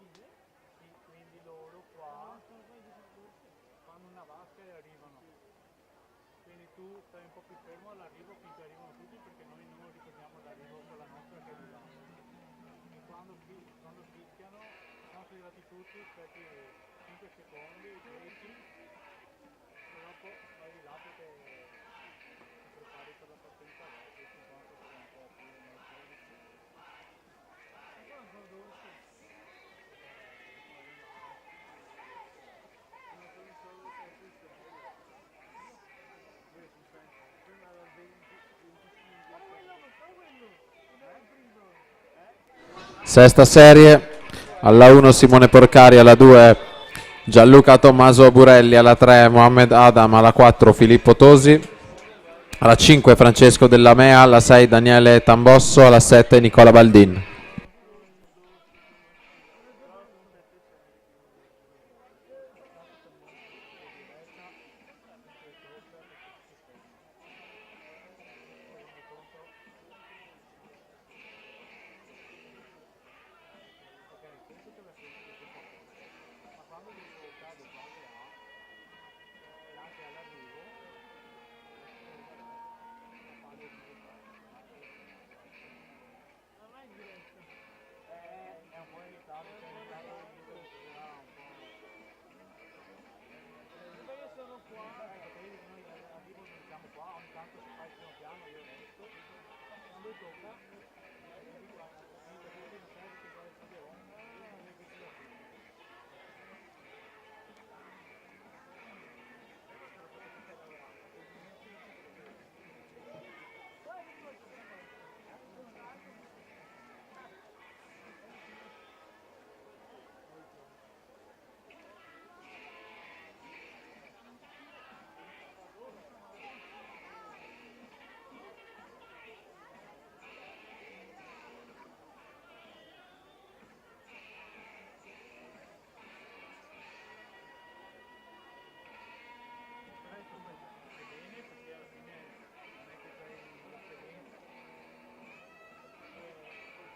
Sì, quindi loro qua fanno una vasca e arrivano. Quindi tu stai un po' più fermo all'arrivo finché arrivano tutti perché noi non ritorniamo all'arrivo con la nostra caduta. E quando fischiano, sono arrivati tutti, aspetti 5 secondi, 10 e dopo vai di là perché ti prepari per la partenza, questi sono proprio un po' più metri. Sesta serie, alla 1 Simone Porcari, alla 2 Gianluca Tommaso Burelli, alla 3 Mohamed Adam, alla 4 Filippo Tosi, alla 5 Francesco Della Mea, alla 6 Daniele Tambosso, alla 7 Nicola Baldin.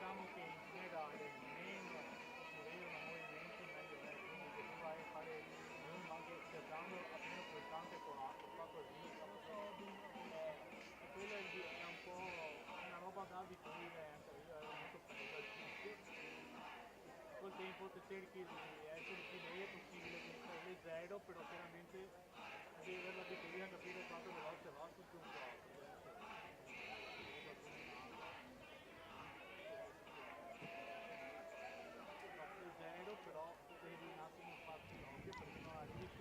Diciamo che in generale meno si vedono movimenti meglio è, quindi se tu vai a fare zoom anche cercando appena pulsante qua così, e quello è un po' una roba da abitudine, anche io ero molto preso al fischio, col tempo se cerchi di essere più lei è possibile che stai leggero, però chiaramente